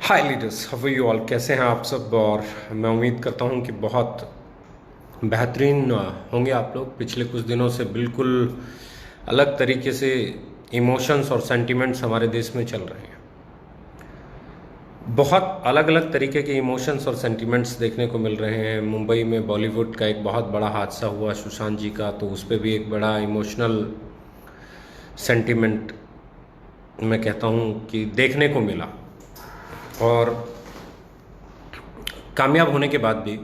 Hi leaders, how are you all? कैसे हैं आप सब? और मैं उम्मीद करता हूं कि बहुत बेहतरीन होंगे आप लोग। पिछले कुछ दिनों से बिल्कुल अलग तरीके से इमोशंस और सेंटिमेंट्स हमारे देश में चल रहे हैं। बहुत अलग अलग तरीके के इमोशंस और सेंटिमेंट्स देखने को मिल रहे हैं। मुंबई में बॉलीवुड का एक बहुत बड़ा हादसा हुआ सुशांत जी का, तो उस पर भी एक बड़ा इमोशनल सेंटिमेंट मैं कहता हूं कि देखने को मिला। और कामयाब होने के बाद भी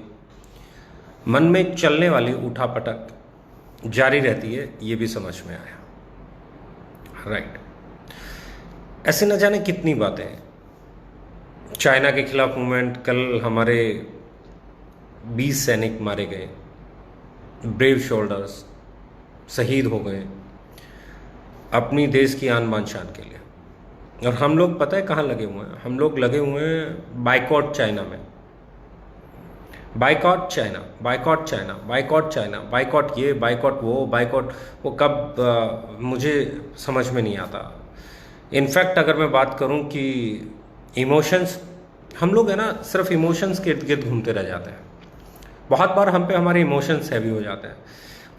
मन में चलने वाली उठापटक जारी रहती है, ये भी समझ में आया। राइट, ऐसे न जाने कितनी बातें हैं। चाइना के खिलाफ मूवमेंट, कल हमारे 20 सैनिक मारे गए, ब्रेव शोल्डर्स शहीद हो गए अपनी देश की आन बान शान के लिए। और हम लोग पता है कहाँ लगे हुए हैं? हम लोग लगे हुए हैं बाइकॉट चाइना में। Boycott China, boycott China, boycott China, boycott ये, बाइकॉट वो, बाइकॉट वो कब मुझे समझ में नहीं आता। इनफैक्ट अगर मैं बात करूं कि इमोशंस, हम लोग है ना सिर्फ इमोशंस के इर्द गिर्द घूमते रह जाते हैं। बहुत बार हम पे हमारे इमोशंस हैवी हो जाते हैं।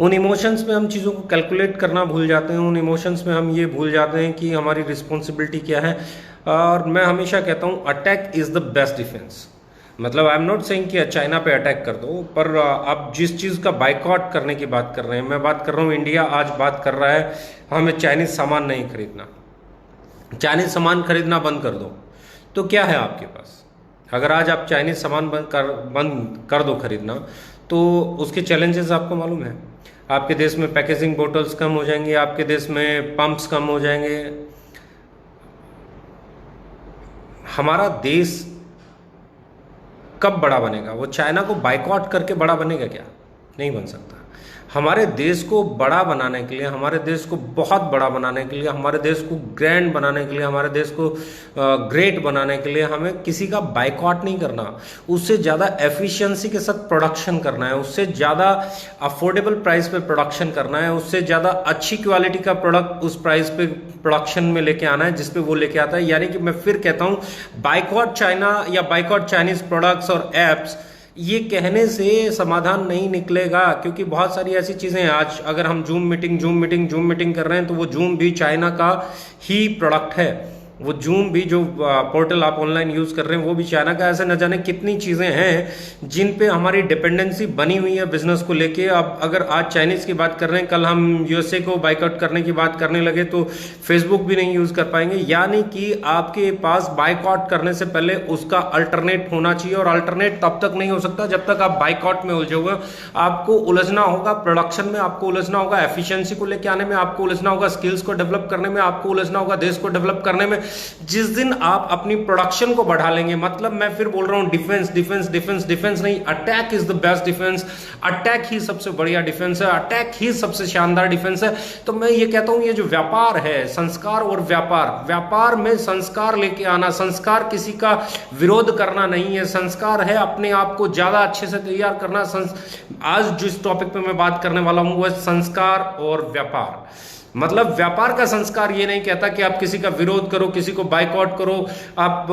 उन इमोशंस में हम चीज़ों को कैलकुलेट करना भूल जाते हैं। उन इमोशंस में हम ये भूल जाते हैं कि हमारी रिस्पॉन्सिबिलिटी क्या है। और मैं हमेशा कहता हूँ attack is the best defence. मतलब आई एम नॉट सेइंग कि चाइना पे अटैक कर दो, पर आप जिस चीज़ का बाइकआउट करने की बात कर रहे हैं, मैं बात कर रहा हूँ इंडिया आज बात कर रहा है हमें चाइनीज़ सामान नहीं खरीदना। चाइनीज़ सामान खरीदना बंद कर दो, तो क्या है आपके पास? अगर आज आप चाइनीज़ सामान बंद कर दो खरीदना, तो उसके चैलेंजेस आपको मालूम है। आपके देश में पैकेजिंग बोटल्स कम हो जाएंगे, आपके देश में पंप्स कम हो जाएंगे। हमारा देश कब बड़ा बनेगा? वो चाइना को बाइकआउट करके बड़ा बनेगा क्या? नहीं बन सकता। हमारे देश को बड़ा बनाने के लिए, हमारे देश को बहुत बड़ा बनाने के लिए, हमारे देश को ग्रैंड बनाने के लिए, हमारे देश को ग्रेट बनाने के लिए हमें किसी का बाइकआउट नहीं करना। उससे ज़्यादा एफिशिएंसी के साथ प्रोडक्शन करना है, उससे ज़्यादा अफोर्डेबल प्राइस पे प्रोडक्शन करना है, उससे ज़्यादा अच्छी क्वालिटी का प्रोडक्ट उस प्राइस पे प्रोडक्शन में लेके आना है जिस पे वो लेके आता है। यानी कि मैं फिर कहता हूँ बाइकआउट चाइना या बाइकआउट चाइनीज प्रोडक्ट्स और एप्स, ये कहने से समाधान नहीं निकलेगा। क्योंकि बहुत सारी ऐसी चीज़ें हैं, आज अगर हम जूम मीटिंग कर रहे हैं, तो वो जूम भी चाइना का ही प्रोडक्ट है। वो जूम भी जो पोर्टल आप ऑनलाइन यूज़ कर रहे हैं वो भी चाइना का। ऐसे न जाने कितनी चीज़ें हैं जिन पे हमारी डिपेंडेंसी बनी हुई है बिजनेस को लेके। अब अगर आज चाइनीज़ की बात कर रहे हैं, कल हम यूएसए को बाइकआउट करने की बात करने लगे तो फेसबुक भी नहीं यूज़ कर पाएंगे। यानी कि आपके पास बाइकआउट करने से पहले उसका अल्टरनेट होना चाहिए, और अल्टरनेट तब तक नहीं हो सकता जब तक आप बाइकआउट में उलझे हुए। आपको उलझना होगा प्रोडक्शन में, आपको उलझना होगा एफिशिएंसी को लेके आने में, आपको उलझना होगा स्किल्स को डेवलप करने में, आपको उलझना होगा देश को डेवलप करने में। जिस दिन आप अपनी प्रोडक्शन को बढ़ा लेंगे, मतलब मैं फिर बोल रहा हूं डिफेंस डिफेंस डिफेंस डिफेंस नहीं, attack is the best defence. Attack ही सबसे बढ़िया डिफेंस है, अटैक ही सबसे शानदार डिफेंस है। तो मैं ये कहता हूं ये जो व्यापार है, संस्कार और व्यापार, व्यापार में संस्कार लेके आना, संस्कार किसी का विरोध करना नहीं है, संस्कार है अपने आप को ज्यादा अच्छे से तैयार करना। आज जिस टॉपिक पे मैं बात करने वाला हूं वो है संस्कार और व्यापार। मतलब व्यापार का संस्कार ये नहीं कहता कि आप किसी का विरोध करो, किसी को बाइकआउट करो, आप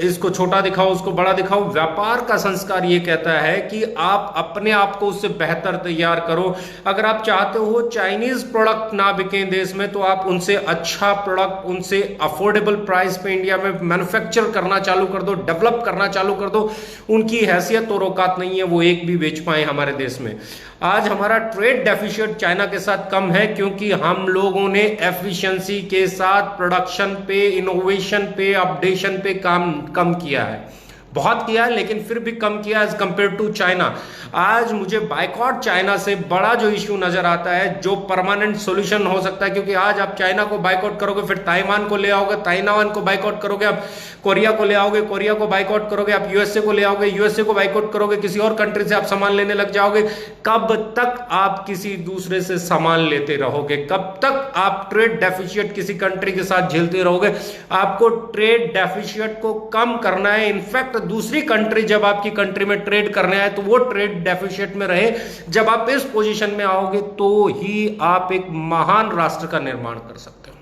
इसको छोटा दिखाओ उसको बड़ा दिखाओ। व्यापार का संस्कार ये कहता है कि आप अपने आप को उससे बेहतर तैयार करो। अगर आप चाहते हो चाइनीज प्रोडक्ट ना बिके देश में, तो आप उनसे अच्छा प्रोडक्ट, उनसे अफोर्डेबल प्राइस पे इंडिया में मैन्युफैक्चर करना चालू कर दो, डेवलप करना चालू कर दो। उनकी हैसियत और औकात नहीं है वो एक भी बेच पाए हमारे देश में। आज हमारा ट्रेड डेफिसिट चाइना के साथ कम है क्योंकि हम लोगों ने एफिशिएंसी के साथ प्रोडक्शन पे, इनोवेशन पे, अपडेशन पे काम कम किया है। बहुत किया है लेकिन फिर भी कम किया एज कंपेयर टू चाइना। आज मुझे बाइकआउट चाइना से बड़ा जो इश्यू नजर आता है, जो परमानेंट सॉल्यूशन हो सकता है, क्योंकि आज आप चाइना को बाइकआउट करोगे, फिर ताइवान को ले आओगे, ताइवान को बाइकआउट करोगे, आप कोरिया को ले आओगे, कोरिया को बाइकआउट करोगे, आप यूएसए को ले आओगे, यूएसए को बाइकआउट करोगे, किसी और कंट्री से आप सामान लेने लग जाओगे। कब तक आप किसी दूसरे से सामान लेते रहोगे? कब तक आप ट्रेड डेफिसिट किसी कंट्री के साथ झेलते रहोगे? आपको ट्रेड डेफिसिट को कम करना है। इनफैक्ट दूसरी कंट्री जब आपकी कंट्री में ट्रेड करने आए तो वो ट्रेड डेफिसिट में रहे। जब आप इस पोजीशन में आओगे तो ही आप एक महान राष्ट्र का निर्माण कर सकते हो।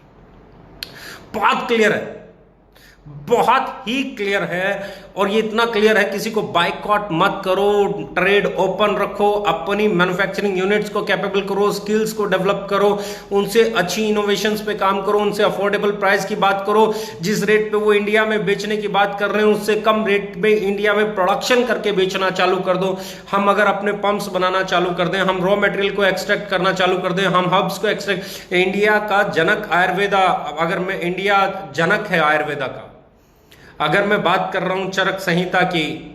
बात क्लियर है, बहुत ही क्लियर है, और ये इतना क्लियर है किसी को बाइकआउट मत करो, ट्रेड ओपन रखो, अपनी मैन्युफैक्चरिंग यूनिट्स को कैपेबल करो, स्किल्स को डेवलप करो, उनसे अच्छी इनोवेशंस पे काम करो, उनसे अफोर्डेबल प्राइस की बात करो, जिस रेट पे वो इंडिया में बेचने की बात कर रहे हैं उससे कम रेट पे इंडिया में प्रोडक्शन करके बेचना चालू कर दो। हम अगर अपने पंप्स बनाना चालू कर दें, हम रॉ मटेरियल को एक्सट्रैक्ट करना चालू कर दें, हम हब्स को एक्सट्रैक्ट, इंडिया का जनक आयुर्वेदा, अगर मैं इंडिया जनक है आयुर्वेदा का, अगर मैं बात कर रहा हूं चरक संहिता की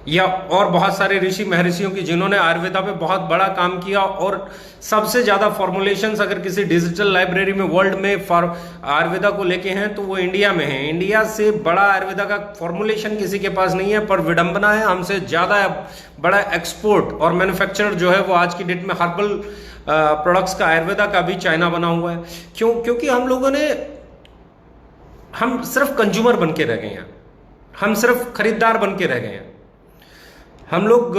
या और बहुत सारे ऋषि महर्षियों की जिन्होंने आयुर्वेदा पे बहुत बड़ा काम किया, और सबसे ज्यादा फॉर्मुलेशंस अगर किसी डिजिटल लाइब्रेरी में वर्ल्ड में आयुर्वेदा को लेके हैं तो वो इंडिया में है। इंडिया से बड़ा आयुर्वेदा का फॉर्मुलेशन किसी के पास नहीं है, पर विडंबना है हमसे ज्यादा बड़ा एक्सपोर्ट और मैन्युफैक्चरर जो है वो आज की डेट में हर्बल प्रोडक्ट्स का, आयुर्वेदा का भी चाइना बना हुआ है। क्यों? क्योंकि हम सिर्फ कंज्यूमर बन के रह गए हैं, हम सिर्फ खरीदार बन के रह गए हैं। हम लोग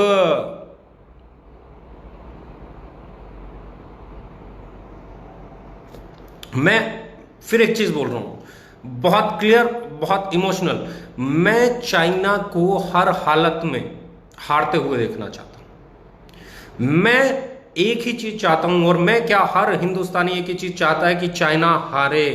मैं फिर एक चीज बोल रहा हूं, बहुत क्लियर, बहुत इमोशनल, मैं चाइना को हर हालत में हारते हुए देखना चाहता हूं। मैं एक ही चीज चाहता हूं, और मैं क्या, हर हिंदुस्तानी एक ही चीज चाहता है कि चाइना हारे।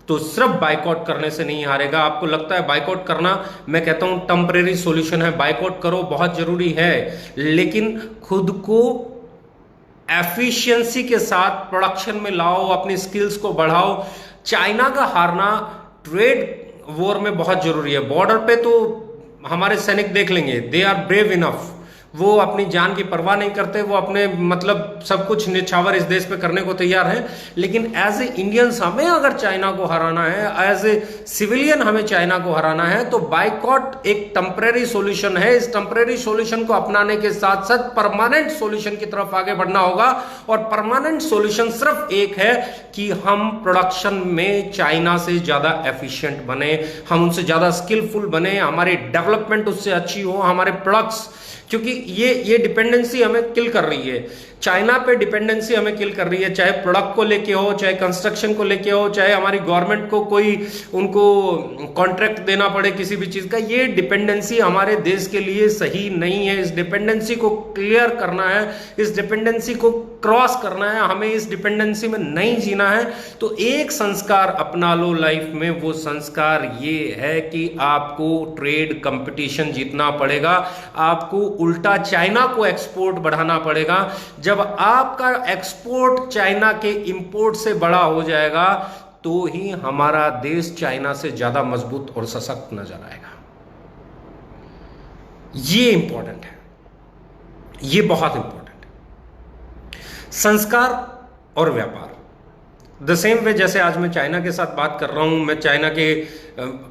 तो सिर्फ बाइकआउट करने से नहीं हारेगा। आपको लगता है बाइकआउट करना, मैं कहता हूं टेम्परेरी सॉल्यूशन है, बाइकआउट करो, बहुत जरूरी है, लेकिन खुद को एफिशिएंसी के साथ प्रोडक्शन में लाओ, अपनी स्किल्स को बढ़ाओ। चाइना का हारना ट्रेड वॉर में बहुत जरूरी है। बॉर्डर पे तो हमारे सैनिक देख लेंगे, दे आर ब्रेव इनफ, वो अपनी जान की परवाह नहीं करते, वो अपने मतलब सब कुछ निछावर इस देश पे करने को तैयार हैं। लेकिन एज ए इंडियंस हमें अगर चाइना को हराना है, एज ए सिविलियन हमें चाइना को हराना है, तो बाइकआउट एक टेम्परेरी सॉल्यूशन है। इस टेम्परेरी सॉल्यूशन को अपनाने के साथ साथ परमानेंट सॉल्यूशन की तरफ आगे बढ़ना होगा, और परमानेंट सॉल्यूशन सिर्फ एक है कि हम प्रोडक्शन में चाइना से ज्यादा एफिशिएंट बने, हम उनसे ज्यादा स्किलफुल बने, हमारी डेवलपमेंट उससे अच्छी हो, हमारे प्रोडक्ट्स, क्योंकि ये डिपेंडेंसी हमें किल कर रही है। चाइना पे डिपेंडेंसी हमें किल कर रही है, चाहे प्रोडक्ट को लेके हो, चाहे कंस्ट्रक्शन को लेके हो, चाहे हमारी गवर्नमेंट को कोई उनको कॉन्ट्रैक्ट देना पड़े किसी भी चीज का। ये डिपेंडेंसी हमारे देश के लिए सही नहीं है। इस डिपेंडेंसी को क्लियर करना है, इस डिपेंडेंसी को क्रॉस करना है, हमें इस डिपेंडेंसी में नहीं जीना है। तो एक संस्कार अपना लो लाइफ में, वो संस्कार ये है कि आपको ट्रेड कंपटीशन जीतना पड़ेगा, आपको उल्टा चाइना को एक्सपोर्ट बढ़ाना पड़ेगा। जब आपका एक्सपोर्ट चाइना के इंपोर्ट से बड़ा हो जाएगा तो ही हमारा देश चाइना से ज्यादा मजबूत और सशक्त नजर आएगा। ये इंपॉर्टेंट है, ये बहुत इंपॉर्टेंट है। संस्कार और व्यापार द सेम वे, जैसे आज मैं चाइना के साथ बात कर रहा हूं, मैं चाइना के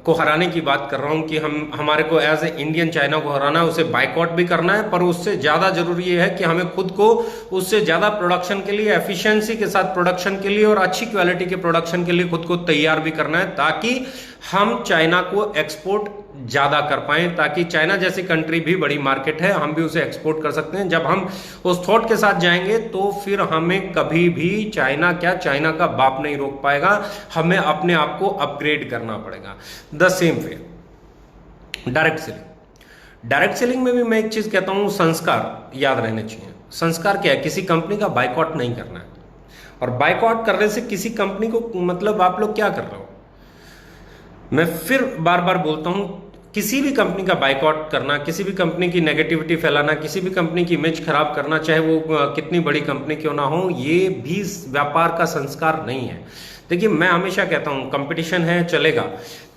को हराने की बात कर रहा हूं कि हमारे को एज ए इंडियन चाइना को हराना है, उसे बाइकआउट भी करना है, पर उससे ज्यादा जरूरी ये है कि हमें खुद को उससे ज्यादा प्रोडक्शन के लिए, एफिशिएंसी के साथ प्रोडक्शन के लिए और अच्छी क्वालिटी के प्रोडक्शन के लिए खुद को तैयार भी करना है, ताकि हम चाइना को एक्सपोर्ट ज्यादा कर पाए, ताकि चाइना जैसी कंट्री भी बड़ी मार्केट है, हम भी उसे एक्सपोर्ट कर सकते हैं। जब हम उस थॉट के साथ जाएंगे तो फिर हमें कभी भी चाइना चाइना का बाप नहीं रोक पाएगा, हमें अपने आप को अपग्रेड करना पड़ेगा। The same way direct selling, direct selling में भी मैं एक चीज कहता हूं, संस्कार याद रहने चाहिए। संस्कार क्या है? किसी कंपनी का बाइकआउट नहीं करना है, और बाइकआउट करने से किसी कंपनी को मतलब आप लोग क्या कर रहे हो, मैं फिर बार बार बोलता हूं, किसी भी कंपनी का बाइकआउट करना, किसी भी कंपनी की नेगेटिविटी फैलाना, किसी भी कंपनी की इमेज खराब करना, चाहे वो कितनी बड़ी कंपनी क्यों ना हो, ये भी व्यापार का संस्कार नहीं है। देखिए, मैं हमेशा कहता हूं कंपटीशन है, चलेगा।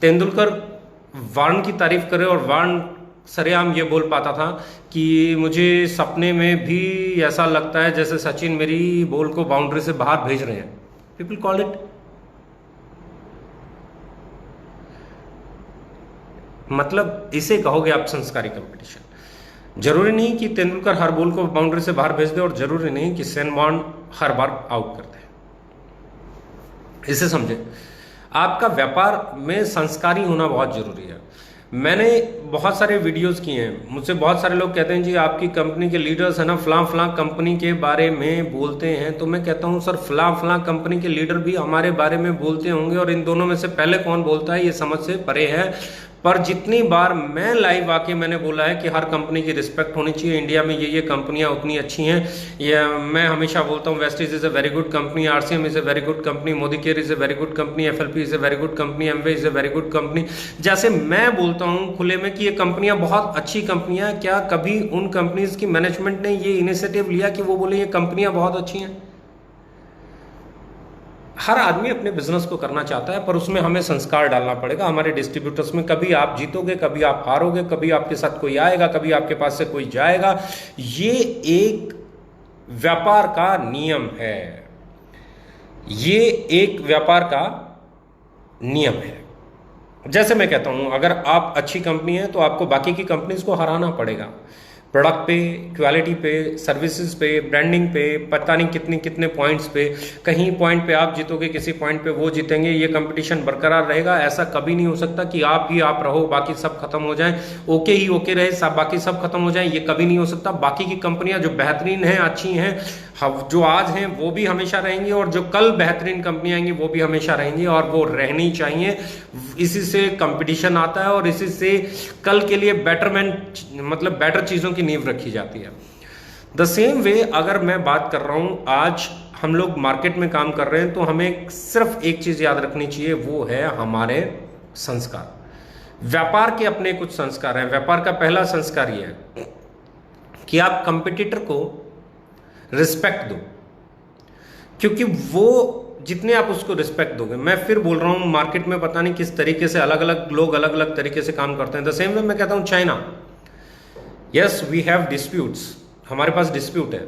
तेंदुलकर वार्न की तारीफ करे और वार्न सरेआम ये बोल पाता था कि मुझे सपने में भी ऐसा लगता है जैसे सचिन मेरी बॉल को बाउंड्री से बाहर भेज रहे हैं। पीपल कॉल इट, मतलब इसे कहोगे आप संस्कारी कंपटीशन। जरूरी नहीं कि तेंदुलकर हर बॉल को बाउंड्री से बाहर भेज दे, और जरूरी नहीं कि सेन वॉर्न हर बार आउट कर दे। इसे समझे, आपका व्यापार में संस्कारी होना बहुत जरूरी है। मैंने बहुत सारे वीडियोस किए हैं, मुझसे बहुत सारे लोग कहते हैं जी आपकी कंपनी के लीडर्स है ना फलां फलां कंपनी के बारे में बोलते हैं। तो मैं कहता हूं सर फलां फलां कंपनी के लीडर भी हमारे बारे में बोलते होंगे और इन दोनों में से पहले कौन बोलता है ये समझ से परे है। पर जितनी बार मैं लाइव आके मैंने बोला है कि हर कंपनी की रिस्पेक्ट होनी चाहिए, इंडिया में ये कंपनियां उतनी अच्छी हैं, ये मैं हमेशा बोलता हूँ Vestige is a very good company, RCM is a very good company, Modi care is a very good company, FLP is a very good company, Amway is a very good company. जैसे मैं बोलता हूँ खुले में कि ये कंपनियां बहुत अच्छी कंपनियां, क्या कभी उन कंपनीज की मैनेजमेंट ने ये इनिशिएटिव लिया कि वो बोले ये कंपनियां बहुत अच्छी हैं? हर आदमी अपने बिजनेस को करना चाहता है, पर उसमें हमें संस्कार डालना पड़ेगा। हमारे डिस्ट्रीब्यूटर्स में कभी आप जीतोगे, कभी आप हारोगे, कभी आपके साथ कोई आएगा, कभी आपके पास से कोई जाएगा। ये एक व्यापार का नियम है, ये एक व्यापार का नियम है। जैसे मैं कहता हूं अगर आप अच्छी कंपनी है तो आपको बाकी की कंपनीज को हराना पड़ेगा, प्रोडक्ट पे, क्वालिटी पे, सर्विसेज पे, ब्रांडिंग पे, पता नहीं कितने कितने पॉइंट्स पे। कहीं पॉइंट पे आप जीतोगे, किसी पॉइंट पे वो जीतेंगे, ये कंपटीशन बरकरार रहेगा। ऐसा कभी नहीं हो सकता कि आप ही आप रहो बाकी सब खत्म हो जाए, ओके ही ओके रहे सब, बाकी सब खत्म हो जाए, ये कभी नहीं हो सकता। बाकी की कंपनियां जो बेहतरीन हैं, अच्छी हैं, जो आज हैं वो भी हमेशा रहेंगी, और जो कल बेहतरीन कंपनियां आएंगी वो भी हमेशा रहेंगी, और वो रहनी चाहिए। इसी से कंपटीशन आता है और इसी से कल के लिए बेटरमेंट, मतलब बेटर चीजों की नींव रखी जाती है। द सेम वे अगर मैं बात कर रहा हूं, आज हम लोग मार्केट में काम कर रहे हैं तो हमें सिर्फ एक चीज याद रखनी चाहिए, वो है हमारे संस्कार। व्यापार के अपने कुछ संस्कार हैं। व्यापार का पहला संस्कार यह है कि आप कंपटीटर को रिस्पेक्ट दो, क्योंकि वो जितने आप उसको रिस्पेक्ट दोगे, मैं फिर बोल रहा हूं मार्केट में पता नहीं किस तरीके से अलग अलग लोग अलग अलग तरीके से काम करते हैं। द सेम वे मैं कहता हूं China, yes we have disputes, हमारे पास डिस्प्यूट है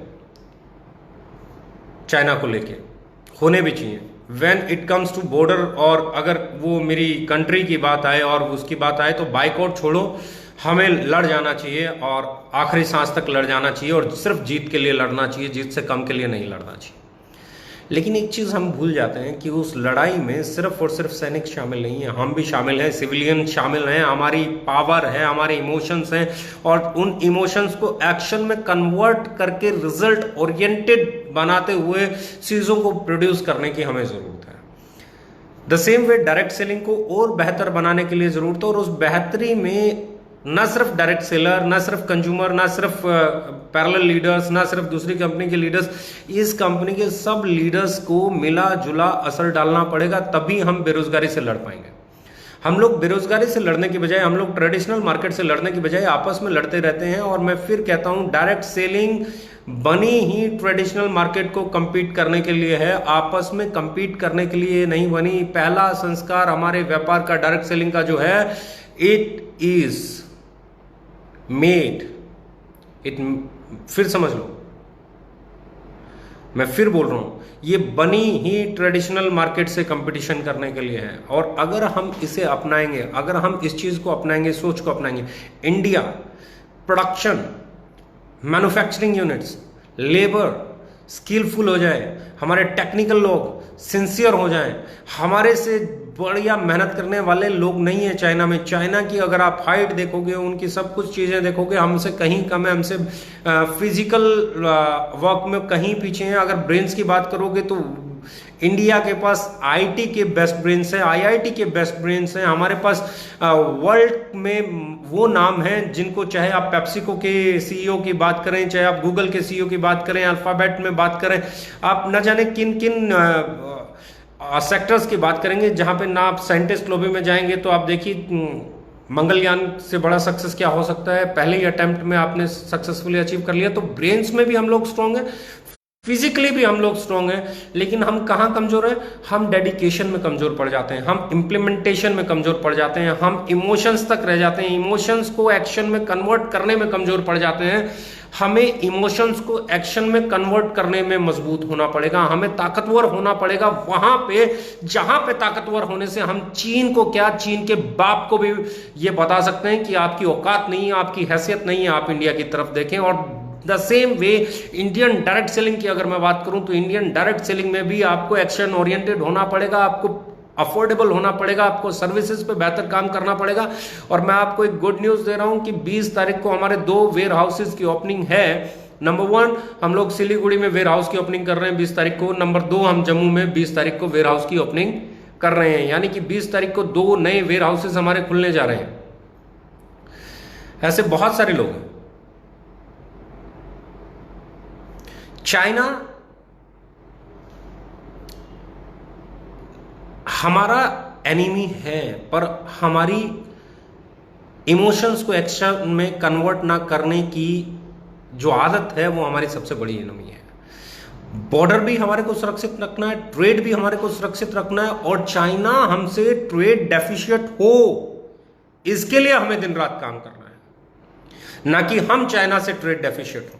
चाइना को लेके, होने भी चाहिए। When it comes to border, और अगर वो मेरी कंट्री की बात आए और उसकी बात आए तो बाइकआउट छोड़ो, हमें लड़ जाना चाहिए और आखिरी सांस तक लड़ जाना चाहिए, और सिर्फ जीत के लिए लड़ना चाहिए, जीत से कम के लिए नहीं लड़ना चाहिए। लेकिन एक चीज़ हम भूल जाते हैं कि उस लड़ाई में सिर्फ और सिर्फ सैनिक शामिल नहीं है, हम भी शामिल हैं, सिविलियन शामिल हैं, हमारी पावर है, हमारे इमोशंस हैं, और उन इमोशंस को एक्शन में कन्वर्ट करके रिजल्ट ओरिएंटेड बनाते हुए चीज़ों को प्रोड्यूस करने की हमें ज़रूरत है। The same way direct selling को और बेहतर बनाने के लिए ज़रूरत है, और उस बेहतरी में ना सिर्फ डायरेक्ट सेलर, ना सिर्फ कंज्यूमर, ना सिर्फ पैरेलल लीडर्स, ना सिर्फ दूसरी कंपनी के लीडर्स, इस कंपनी के सब लीडर्स को मिला जुला असर डालना पड़ेगा, तभी हम बेरोजगारी से लड़ पाएंगे। हम लोग बेरोजगारी से लड़ने की बजाय, हम लोग ट्रेडिशनल मार्केट से लड़ने की बजाय आपस में लड़ते रहते हैं। और मैं फिर कहता हूं डायरेक्ट सेलिंग बनी ही ट्रेडिशनल मार्केट को compete करने के लिए है, आपस में compete करने के लिए नहीं बनी। पहला संस्कार हमारे व्यापार का डायरेक्ट सेलिंग का जो है, इट इज मेड इट, फिर समझ लो, मैं फिर बोल रहा हूं, ये बनी ही ट्रेडिशनल मार्केट से कंपटीशन करने के लिए है। और अगर हम इसे अपनाएंगे, अगर हम इस चीज को अपनाएंगे, सोच को अपनाएंगे, India production, manufacturing units, labour skilful हो जाए, हमारे टेक्निकल लोग सिंसियर हो जाएं, हमारे से बढ़िया मेहनत करने वाले लोग नहीं है चाइना में। चाइना की अगर आप हाइट देखोगे, उनकी सब कुछ चीज़ें देखोगे, हमसे कहीं कम है, हमसे फिजिकल वर्क में कहीं पीछे हैं। अगर ब्रेन्स की बात करोगे तो इंडिया के पास आईटी के बेस्ट ब्रेन्स हैं, आईआईटी के बेस्ट ब्रेन्स हैं, हमारे पास वर्ल्ड में वो नाम हैं जिनको, चाहे आप पेप्सिको के सीईओ की बात करें, चाहे आप गूगल के सीईओ की बात करें, अल्फाबेट में बात करें, आप न जाने किन किन सेक्टर्स की बात करेंगे, जहां पे ना आप साइंटिस्ट लॉबी में जाएंगे तो आप देखिए मंगलयान से बड़ा सक्सेस क्या हो सकता है, पहले ही अटेम्प्ट में आपने सक्सेसफुली अचीव कर लिया। तो ब्रेन्स में भी हम लोग स्ट्रांग हैं, फिजिकली भी हम लोग स्ट्रांग हैं, लेकिन हम कहाँ कमजोर हैं? हम डेडिकेशन में कमजोर पड़ जाते हैं, हम इंप्लीमेंटेशन में कमजोर पड़ जाते हैं, हम इमोशंस तक रह जाते हैं, इमोशंस को एक्शन में कन्वर्ट करने में कमजोर पड़ जाते हैं। हमें इमोशंस को एक्शन में कन्वर्ट करने में मजबूत होना पड़ेगा, हमें ताकतवर होना पड़ेगा वहां पे जहां पे ताकतवर होने से हम चीन को क्या, चीन के बाप को भी ये बता सकते हैं कि आपकी औकात नहीं है, आपकी हैसियत नहीं है, आप इंडिया की तरफ देखें। और the same way Indian direct selling की अगर मैं बात करूं तो इंडियन डायरेक्ट सेलिंग में भी आपको एक्शन ओरिएंटेड होना पड़ेगा, आपको अफोर्डेबल होना पड़ेगा, आपको सर्विसेज पे बेहतर काम करना पड़ेगा। और मैं आपको एक गुड न्यूज़ दे रहा हूं कि 20 तारीख को हमारे 2 वेयर हाउसेज की ओपनिंग है। नंबर 1 हम लोग सिलीगुड़ी में वेयर हाउस की ओपनिंग कर रहे हैं 20 तारीख को। नंबर 2 हम जम्मू में 20 तारीख को वेयर हाउस की ओपनिंग कर रहे हैं, यानी कि 20 तारीख को 2 नए वेयर हाउसेज हमारे खुलने जा रहे हैं। ऐसे बहुत सारे लोग हैं। चाइना हमारा एनिमी है, पर हमारी इमोशंस को एक्शन में कन्वर्ट ना करने की जो आदत है वो हमारी सबसे बड़ी एनिमी है। बॉर्डर भी हमारे को सुरक्षित रखना है, ट्रेड भी हमारे को सुरक्षित रखना है, और चाइना हमसे ट्रेड डेफिशिएट हो इसके लिए हमें दिन रात काम करना है, ना कि हम चाइना से ट्रेड डेफिशिएट हो।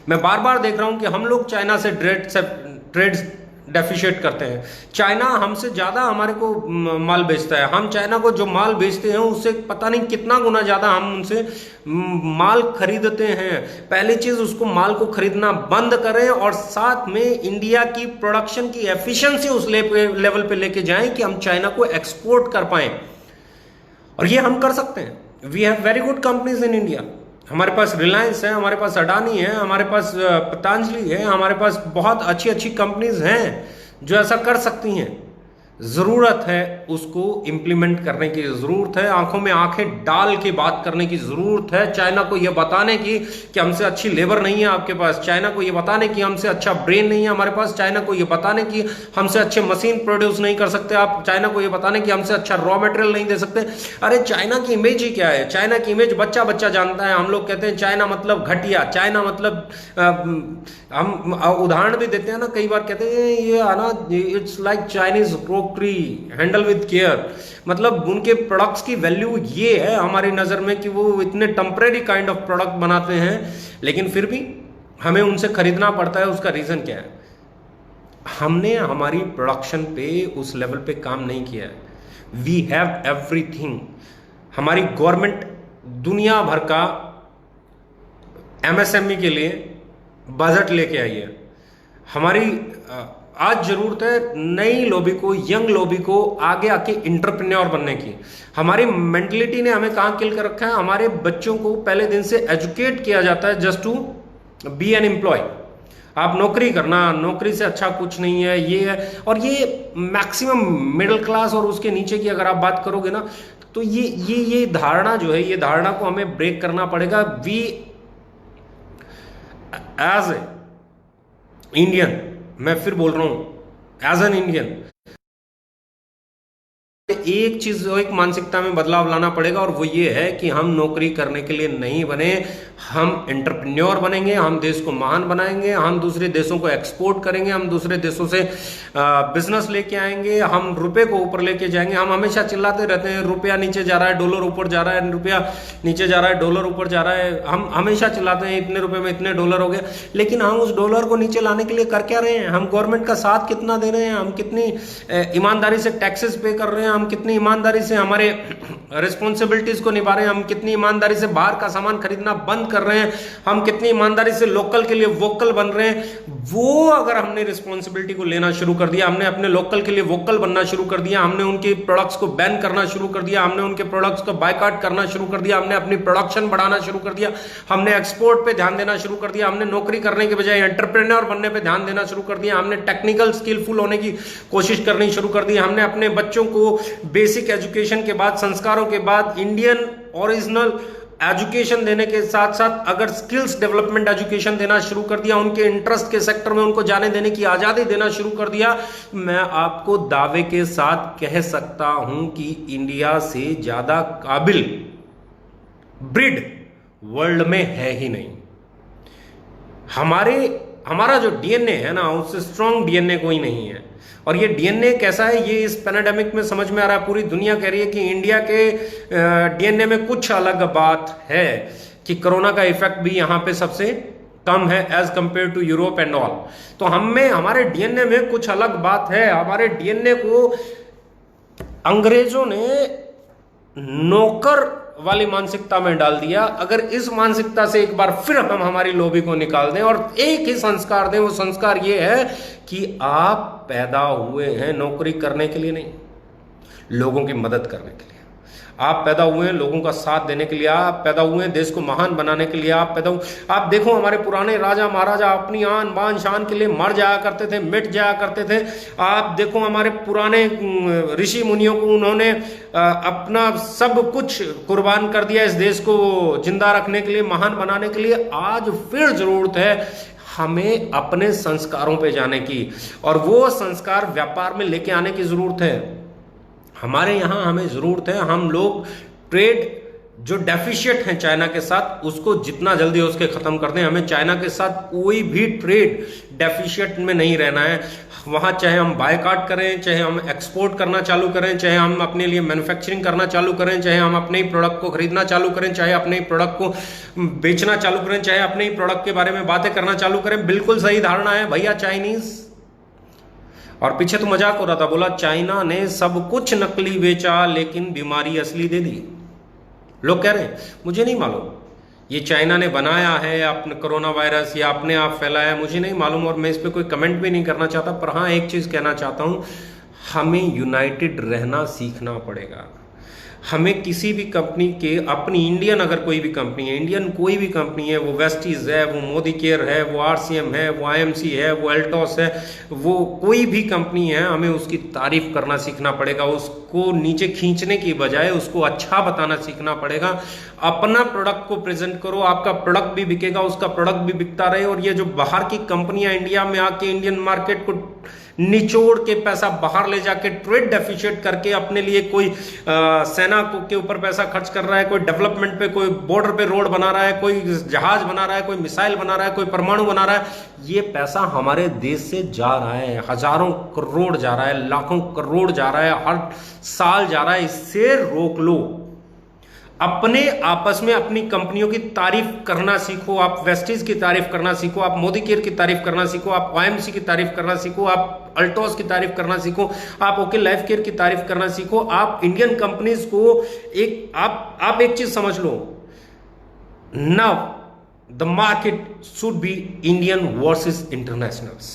मैं बार बार देख रहा हूं कि हम लोग चाइना से ट्रेड डेफिशिएट करते हैं। चाइना हमसे ज्यादा हमारे को माल बेचता है। हम चाइना को जो माल बेचते हैं उससे पता नहीं कितना गुना ज्यादा हम उनसे माल खरीदते हैं। पहली चीज, उसको माल को खरीदना बंद करें और साथ में इंडिया की प्रोडक्शन की एफिशिएंसी उस लेवल पे लेके जाएं कि हम चाइना को एक्सपोर्ट कर पाए, और ये हम कर सकते हैं। We have very good companies in India. हमारे पास रिलायंस है, हमारे पास अडानी है, हमारे पास पतंजलि है, हमारे पास बहुत अच्छी अच्छी कंपनीज हैं जो ऐसा कर सकती हैं। जरूरत है उसको इंप्लीमेंट करने की जरूरत है, आंखों में आंखें डाल के बात करने की जरूरत है। चाइना को यह बताने की कि हमसे अच्छी लेबर नहीं है आपके पास, चाइना को यह बताने की हमसे अच्छा ब्रेन नहीं है हमारे पास, चाइना को यह बताने की हमसे अच्छे मशीन प्रोड्यूस नहीं कर सकते आप, चाइना को यह बताने की हमसे अच्छा रॉ मटेरियल नहीं दे सकते। अरे चाइना की इमेज ही क्या है? चाइना की इमेज बच्चा बच्चा जानता है। हम लोग कहते हैं चाइना मतलब घटिया, चाइना मतलब हम उदाहरण भी देते हैं ना, कई बार कहते हैं ये आना it's like Chinese crockery handle with care. मतलब उनके प्रोडक्ट्स की वैल्यू ये है हमारी नजर में कि वो इतने टेम्परेरी काइंड ऑफ प्रोडक्ट बनाते हैं, लेकिन फिर भी हमें उनसे खरीदना पड़ता है। उसका रीजन क्या है? हमने हमारी प्रोडक्शन पे उस लेवल पे काम नहीं किया है। We have everything. हमारी गवर्नमेंट दुनिया भर का एमएसएमई के लिए बजट लेके आई है। हमारी आज जरूरत है नई लॉबी को, यंग लॉबी को आगे आके इंटरप्रेन्योर बनने की। हमारी मेंटलिटी ने हमें कहां किल कर रखा है? हमारे बच्चों को पहले दिन से एजुकेट किया जाता है just to be an employ. आप नौकरी करना, नौकरी से अच्छा कुछ नहीं है, ये है। और ये मैक्सिमम मिडिल क्लास और उसके नीचे की अगर आप बात करोगे ना, तो ये धारणा जो है, ये धारणा को हमें ब्रेक करना पड़ेगा। वी एज ए इंडियन, मैं फिर बोल रहा हूं एज एन इंडियन, एक चीज, एक मानसिकता में बदलाव लाना पड़ेगा, और वो ये है कि हम नौकरी करने के लिए नहीं बने, हम एंटरप्रेन्योर बनेंगे, हम देश को महान बनाएंगे, हम दूसरे देशों को एक्सपोर्ट करेंगे, हम दूसरे देशों से बिजनेस लेके आएंगे, हम रुपए को ऊपर लेके जाएंगे। हम हमेशा चिल्लाते रहते हैं रुपया नीचे जा रहा है, डॉलर ऊपर जा रहा है, रुपया नीचे जा रहा है, डॉलर ऊपर जा रहा है। हम हमेशा चिल्लाते हैं इतने रुपए में इतने डॉलर हो गए, लेकिन हम उस डॉलर को नीचे लाने के लिए कर क्या रहे हैं? हम गवर्नमेंट का साथ कितना दे रहे हैं? हम कितनी ईमानदारी से टैक्सेस पे कर रहे हैं? हम कितनी ईमानदारी से हमारे रिस्पॉन्सिबिलिटीज को निभा रहे हैं? हम कितनी ईमानदारी से बाहर का सामान खरीदना बंद कर रहे हैं? हम कितनी ईमानदारी से लोकल के लिए वोकल बन रहे हैं? वो अगर हमने रिस्पॉन्सिबिलिटी को लेना शुरू कर दिया, हमने अपने लोकल के लिए वोकल बनना शुरू कर दिया, हमने उनके प्रोडक्ट्स को बैन करना शुरू कर दिया, हमने उनके प्रोडक्ट्स को बायकॉट करना शुरू कर दिया, हमने अपनी प्रोडक्शन बढ़ाना शुरू कर दिया, हमने एक्सपोर्ट पे ध्यान देना शुरू कर दिया, हमने नौकरी करने के बजाय एंटरप्रेन्योर बनने पे ध्यान देना शुरू कर दिया, हमने टेक्निकल स्किलफुल होने की कोशिश करनी शुरू कर दी, हमने अपने बच्चों को बेसिक एजुकेशन के बाद, संस्कारों के बाद इंडियन ओरिजिनल एजुकेशन देने के साथ साथ अगर स्किल्स डेवलपमेंट एजुकेशन देना शुरू कर दिया, उनके इंटरेस्ट के सेक्टर में उनको जाने देने की आजादी देना शुरू कर दिया, मैं आपको दावे के साथ कह सकता हूं कि इंडिया से ज्यादा काबिल ब्रिड वर्ल्ड में है ही नहीं। हमारा जो डीएनए है ना, उससे स्ट्रॉन्ग डीएनए कोई नहीं है। और ये डीएनए कैसा है, ये इस पैंडेमिक में समझ में आ रहा है। पूरी दुनिया कह रही है कि इंडिया के डीएनए में कुछ अलग बात है, कि कोरोना का इफेक्ट भी यहां पे सबसे कम है as compare to Europe and all. तो हमारे डीएनए में कुछ अलग बात है। हमारे डीएनए को अंग्रेजों ने नौकर वाली मानसिकता में डाल दिया। अगर इस मानसिकता से एक बार फिर हम हमारी लॉबी को निकाल दें और एक ही संस्कार दें, वो संस्कार ये है कि आप पैदा हुए हैं नौकरी करने के लिए नहीं, लोगों की मदद करने के लिए। आप पैदा हुए हैं लोगों का साथ देने के लिए, आप पैदा हुए हैं देश को महान बनाने के लिए, आप पैदा हुए। आप देखो हमारे पुराने राजा महाराजा अपनी आन बान शान के लिए मर जाया करते थे, मिट जाया करते थे। आप देखो हमारे पुराने ऋषि मुनियों को, उन्होंने अपना सब कुछ कुर्बान कर दिया इस देश को जिंदा रखने के लिए, महान बनाने के लिए। आज फिर जरूरत है हमें अपने संस्कारों पे जाने की, और वो संस्कार व्यापार में लेके आने की जरूरत है। हमारे यहाँ हमें जरूरत है, हम लोग ट्रेड जो डेफिशिएट है चाइना के साथ, उसको जितना जल्दी हो उसके खत्म कर दें। हमें चाइना के साथ कोई भी ट्रेड डेफिशिएट में नहीं रहना है। वहाँ चाहे हम बायकॉट करें, चाहे हम एक्सपोर्ट करना चालू करें, चाहे हम अपने लिए मैन्युफैक्चरिंग करना चालू करें, चाहे हम अपने ही प्रोडक्ट को खरीदना चालू करें, चाहे अपने ही प्रोडक्ट को बेचना चालू करें, चाहे अपने ही प्रोडक्ट के बारे में बातें करना चालू करें। बिल्कुल सही धारणा है भैया चाइनीज। और पीछे तो मजाक हो रहा था, बोला चाइना ने सब कुछ नकली बेचा लेकिन बीमारी असली दे दी। लोग कह रहे हैं मुझे नहीं मालूम ये चाइना ने बनाया है अपने कोरोना वायरस या अपने आप फैलाया है, मुझे नहीं मालूम, और मैं इस पर कोई कमेंट भी नहीं करना चाहता। पर हाँ एक चीज कहना चाहता हूं, हमें यूनाइटेड रहना सीखना पड़ेगा। हमें किसी भी कंपनी के, अपनी इंडियन अगर कोई भी कंपनी है, इंडियन कोई भी कंपनी है, वो वेस्टीज है, वो मोदी केयर है, वो आरसीएम है, वो आईएमसी है, वो एल्टॉस है, वो कोई भी कंपनी है, हमें उसकी तारीफ करना सीखना पड़ेगा। उसको नीचे खींचने की बजाय उसको अच्छा बताना सीखना पड़ेगा। अपना प्रोडक्ट को प्रेजेंट करो, आपका प्रोडक्ट भी बिकेगा, उसका प्रोडक्ट भी बिकता रहे। और ये जो बाहर की कंपनियां इंडिया में आके इंडियन मार्केट को निचोड़ के पैसा बाहर ले जाके ट्रेड डेफिशिएट करके अपने लिए कोई सेना के ऊपर पैसा खर्च कर रहा है, कोई डेवलपमेंट पे, कोई बॉर्डर पे रोड बना रहा है, कोई जहाज बना रहा है, कोई मिसाइल बना रहा है, कोई परमाणु बना रहा है, ये पैसा हमारे देश से जा रहा है, हजारों करोड़ जा रहा है, लाखों करोड़ जा रहा है, हर साल जा रहा है। इससे रोक लो। अपने आपस में अपनी कंपनियों की तारीफ करना सीखो। आप वेस्टीज की तारीफ करना सीखो, आप मोदी केयर की तारीफ करना सीखो, आप आईएमसी की तारीफ करना सीखो, आप अल्टॉस की तारीफ करना सीखो, आप ओके लाइफ केयर की तारीफ करना सीखो। आप इंडियन कंपनीज को आप एक चीज समझ लो, now the market should be Indian versus internationals.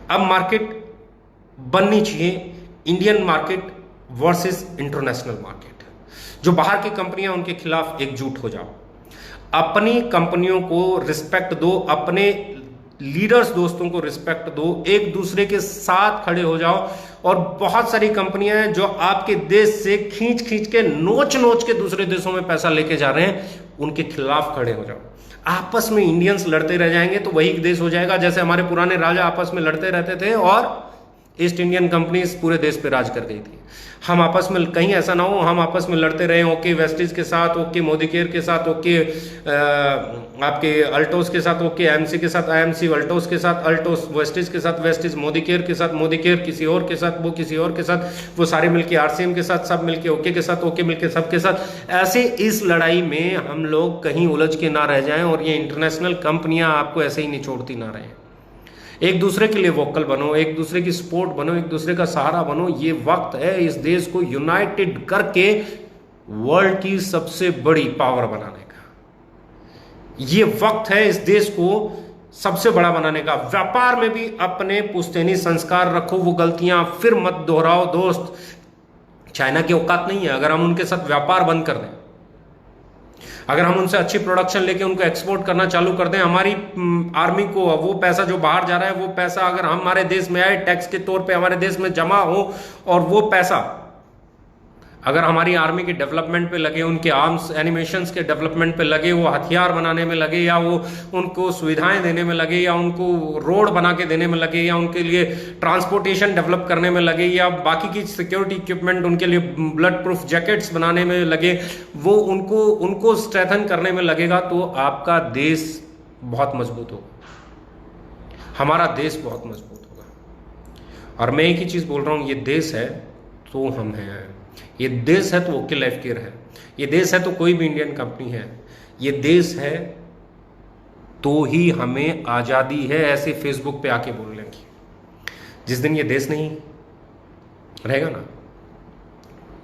अब मार्केट बननी चाहिए Indian market versus international market. जो बाहर की कंपनियां उनके खिलाफ एकजुट हो जाओ, अपनी कंपनियों को रिस्पेक्ट दो, अपने लीडर्स दोस्तों को रिस्पेक्ट दो, एक दूसरे के साथ खड़े हो जाओ। और बहुत सारी कंपनियां हैं जो आपके देश से खींच खींच के नोच नोच के दूसरे देशों में पैसा लेके जा रहे हैं, उनके खिलाफ खड़े हो जाओ। आपस में इंडियंस लड़ते रह जाएंगे तो वही देश हो जाएगा जैसे हमारे पुराने राजा आपस में लड़ते रहते थे और ईस्ट इंडियन कंपनीज पूरे देश पे राज कर गई थी। हम आपस में, कहीं ऐसा ना हो हम आपस में लड़ते रहे, ओके वेस्टीज के साथ, ओके मोदी केयर के साथ, ओके आपके अल्टोस के साथ, ओके आईएमसी के साथ, आईएमसी अल्टोस के साथ, अल्टोस वेस्टीज के साथ, वेस्टीज मोदी केयर के साथ, मोदी केयर किसी और के साथ, वो किसी और के साथ, वो सारे मिलके आरसीएम के साथ, सब मिलके ओके के साथ, ओके मिलके सबके साथ। ऐसे इस लड़ाई में हम लोग कहीं उलझ के ना रह जाएं और ये इंटरनेशनल कंपनियां आपको ऐसे ही निचोड़ती ना रहें। एक दूसरे के लिए वोकल बनो, एक दूसरे की सपोर्ट बनो, एक दूसरे का सहारा बनो। ये वक्त है इस देश को यूनाइटेड करके वर्ल्ड की सबसे बड़ी पावर बनाने का। ये वक्त है इस देश को सबसे बड़ा बनाने का। व्यापार में भी अपने पुश्तैनी संस्कार रखो, वो गलतियां फिर मत दोहराओ दोस्त। चाइना की औकात नहीं है अगर हम उनके साथ व्यापार बंद कर दें, अगर हम उनसे अच्छी प्रोडक्शन लेके उनको एक्सपोर्ट करना चालू कर दें, हमारी आर्मी को वो पैसा जो बाहर जा रहा है वो पैसा अगर हमारे देश में आए, टैक्स के तौर पे हमारे देश में जमा हो, और वो पैसा अगर हमारी आर्मी के डेवलपमेंट पे लगे, उनके आर्म्स एनिमेशंस के डेवलपमेंट पे लगे, वो हथियार बनाने में लगे, या वो उनको सुविधाएं देने में लगे, या उनको रोड बना के देने में लगे, या उनके लिए ट्रांसपोर्टेशन डेवलप करने में लगे, या बाकी की सिक्योरिटी इक्विपमेंट उनके लिए ब्लड प्रूफ जैकेट्स बनाने में लगे, वो उनको स्ट्रेथन करने में लगेगा, तो आपका देश बहुत मजबूत होगा, हमारा देश बहुत मजबूत होगा। और मैं एक ही चीज बोल रहा हूं, ये देश है तो हम हैं, ये देश है तो ओके लाइफ केयर है, ये देश है तो कोई भी इंडियन कंपनी है, ये देश है तो ही हमें आज़ादी है, ऐसे फेसबुक पे आके बोलने की। जिस दिन ये देश नहीं रहेगा ना,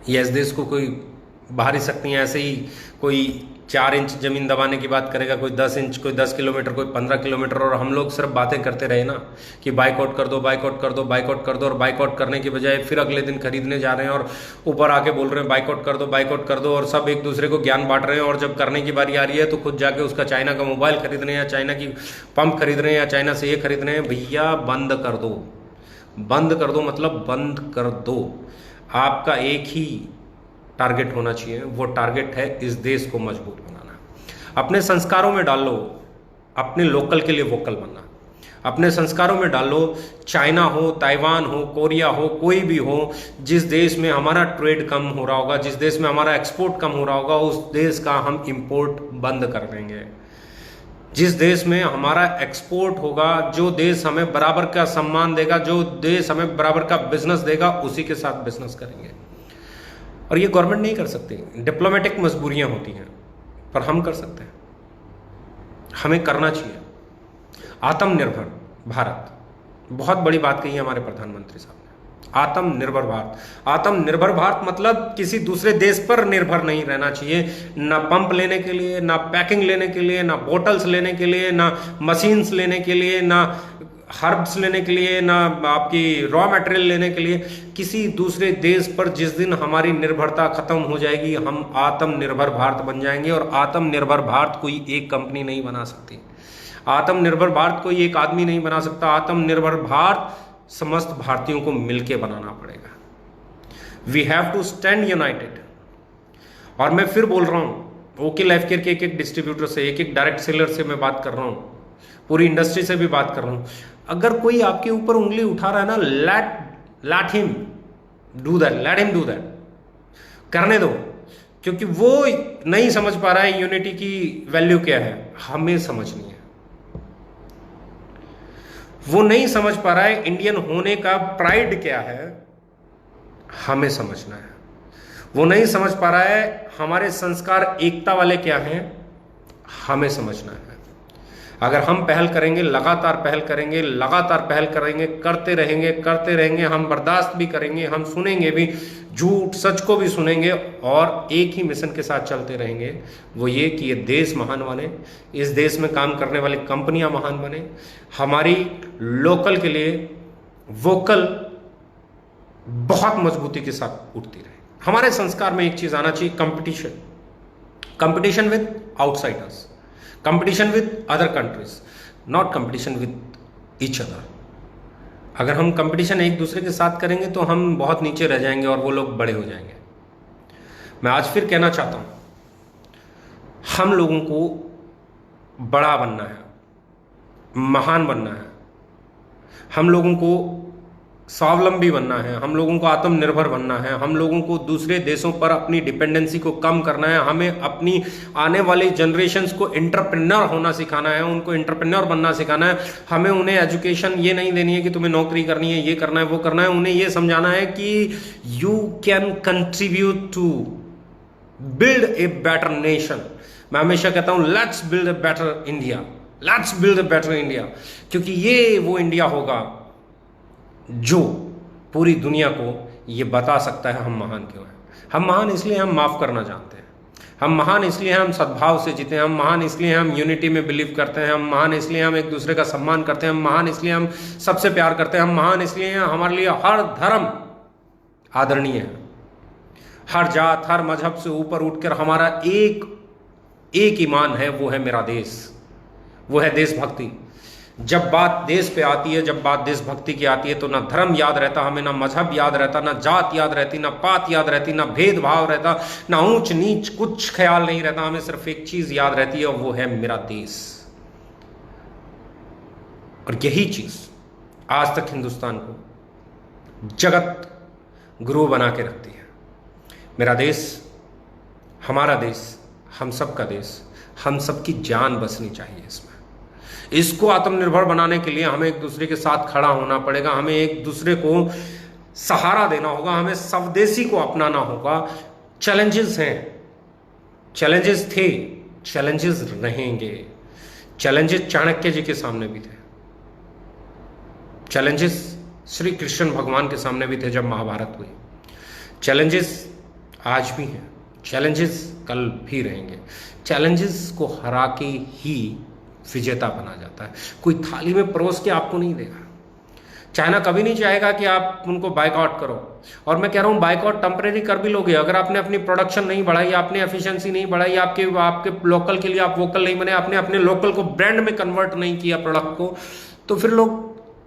या इस देश को कोई बाहरी शक्तियाँ ऐसे ही कोई 4 इंच जमीन दबाने की बात करेगा, कोई 10 इंच, कोई 10 किलोमीटर, कोई 15 किलोमीटर, और हम लोग सिर्फ बातें करते रहे ना कि बाइकआउट कर दो, बाइकआउट कर दो, बाइकआउट कर दो, और बाइकआउट करने की बजाय फिर अगले दिन खरीदने जा रहे हैं और ऊपर आके बोल रहे हैं बाइकआउट कर दो, बाइकआउट कर दो, और सब एक दूसरे को ज्ञान बांट रहे हैं। और जब करने की बारी आ रही है तो खुद जाके उसका चाइना का मोबाइल खरीद रहे हैं, या चाइना की पंप खरीद रहे हैं, या चाइना से ये खरीद रहे हैं। भैया बंद कर दो, बंद कर दो, मतलब बंद कर दो। आपका एक ही टारगेट होना चाहिए, वो टारगेट है इस देश को मजबूत बनाना। अपने संस्कारों में डाल लो अपने लोकल के लिए वोकल बनना, अपने संस्कारों में डाल लो, चाइना हो, ताइवान हो, कोरिया हो, कोई भी हो, जिस देश में हमारा ट्रेड कम हो रहा होगा, जिस देश में हमारा एक्सपोर्ट कम हो रहा होगा, उस देश का हम इंपोर्ट बंद कर देंगे। जिस देश में हमारा एक्सपोर्ट होगा, जो देश हमें बराबर का सम्मान देगा, जो देश हमें बराबर का बिजनेस देगा, उसी के साथ बिजनेस करेंगे। और ये गवर्नमेंट नहीं कर सकती, डिप्लोमेटिक मजबूरियां होती हैं, पर हम कर सकते हैं, हमें करना चाहिए। आत्मनिर्भर भारत, बहुत बड़ी बात कही है हमारे प्रधानमंत्री साहब ने, आत्मनिर्भर भारत। आत्मनिर्भर भारत मतलब किसी दूसरे देश पर निर्भर नहीं रहना चाहिए, ना पंप लेने के लिए, ना पैकिंग लेने के लिए, ना बोटल्स लेने के लिए, ना मशीन्स लेने के लिए, ना हर्ब्स लेने के लिए, ना आपकी रॉ मटेरियल लेने के लिए। किसी दूसरे देश पर जिस दिन हमारी निर्भरता खत्म हो जाएगी, हम आत्मनिर्भर भारत बन जाएंगे। और आत्मनिर्भर भारत कोई एक कंपनी नहीं बना सकती, आत्मनिर्भर भारत कोई एक आदमी नहीं बना सकता। आत्मनिर्भर भारत समस्त भारतीयों को मिलकर बनाना पड़ेगा। We have to stand united. और मैं फिर बोल रहा हूं, ओके लाइफ केयर के एक एक डिस्ट्रीब्यूटर से, एक एक डायरेक्ट सेलर से मैं बात कर रहा हूं, पूरी इंडस्ट्री से भी बात कर रहा हूं। अगर कोई आपके ऊपर उंगली उठा रहा है ना, let him do that, let him do that, करने दो। क्योंकि वो नहीं समझ पा रहा है यूनिटी की वैल्यू क्या है, हमें समझनी है। वो नहीं समझ पा रहा है इंडियन होने का प्राइड क्या है, हमें समझना है। वो नहीं समझ पा रहा है हमारे संस्कार एकता वाले क्या हैं, हमें समझना है। अगर हम पहल करेंगे, लगातार पहल करेंगे, लगातार पहल करेंगे, करते रहेंगे, करते रहेंगे, हम बर्दाश्त भी करेंगे, हम सुनेंगे भी, झूठ सच को भी सुनेंगे, और एक ही मिशन के साथ चलते रहेंगे, वो ये कि ये देश महान बने, इस देश में काम करने वाली कंपनियां महान बने, हमारी लोकल के लिए वोकल बहुत मजबूती के साथ उठती रहे। हमारे संस्कार में एक चीज आना चाहिए, competition, competition with outsiders, competition with other countries, not competition with each other. अगर हम कंपटीशन एक दूसरे के साथ करेंगे तो हम बहुत नीचे रह जाएंगे और वो लोग बड़े हो जाएंगे। मैं आज फिर कहना चाहता हूं, हम लोगों को बड़ा बनना है, महान बनना है, हम लोगों को स्वावलंबी बनना है, हम लोगों को आत्मनिर्भर बनना है, हम लोगों को दूसरे देशों पर अपनी डिपेंडेंसी को कम करना है, हमें अपनी आने वाली जनरेशन्स को एंटरप्रेन्योर होना सिखाना है, उनको एंटरप्रेन्योर बनना सिखाना है। हमें उन्हें एजुकेशन ये नहीं देनी है कि तुम्हें नौकरी करनी है, ये करना है, वो करना है। उन्हें ये समझाना है कि you can contribute to build a better nation. मैं हमेशा कहता हूं, let's build a better India, let's build a better India, क्योंकि ये वो इंडिया होगा जो पूरी दुनिया को ये बता सकता है हम महान क्यों हैं। हम महान इसलिए हम माफ़ करना जानते हैं, हम महान इसलिए हम सद्भाव से जीते हैं, हम महान इसलिए हम यूनिटी में बिलीव करते हैं, हम महान इसलिए हम एक दूसरे का सम्मान करते हैं, हम महान इसलिए हम सबसे प्यार करते हैं, हम महान इसलिए हमारे लिए हर धर्म आदरणीय है, हर जात हर मजहब से ऊपर उठकर हमारा एक ईमान है, वो है मेरा देश, वो है देशभक्ति। जब बात देश पे आती है, जब बात देशभक्ति की आती है, तो ना धर्म याद रहता हमें, ना मजहब याद रहता, ना जात याद रहती, ना पात याद रहती, ना भेदभाव रहता, ना ऊंच नीच, कुछ ख्याल नहीं रहता। हमें सिर्फ एक चीज याद रहती है, और वो है मेरा देश। और यही चीज आज तक हिंदुस्तान को जगत गुरु बना के रखती है। मेरा देश, हमारा देश, हम सबका देश, हम सबकी जान बसनी चाहिए इसमें। इसको आत्मनिर्भर बनाने के लिए हमें एक दूसरे के साथ खड़ा होना पड़ेगा, हमें एक दूसरे को सहारा देना होगा, हमें स्वदेशी को अपनाना होगा। चैलेंजेस हैं, चैलेंजेस थे, चैलेंजेस रहेंगे। चैलेंजेस चाणक्य जी के सामने भी थे, चैलेंजेस श्री कृष्ण भगवान के सामने भी थे जब महाभारत हुई, चैलेंजेस आज भी हैं, चैलेंजेस कल भी रहेंगे। चैलेंजेस को हरा के ही विजेता बना जाता है। कोई थाली में परोस के आपको नहीं देगा। चाइना कभी नहीं चाहेगा कि आप उनको बाइकआउट करो। और मैं कह रहा हूँ बाइकआउट टेम्परेरी कर भी लोगे, अगर आपने अपनी प्रोडक्शन नहीं बढ़ाई, आपने एफिशिएंसी नहीं बढ़ाई, आपके आपके लोकल के लिए आप वोकल नहीं बने, आपने अपने लोकल को ब्रांड में कन्वर्ट नहीं किया प्रोडक्ट को, तो फिर लोग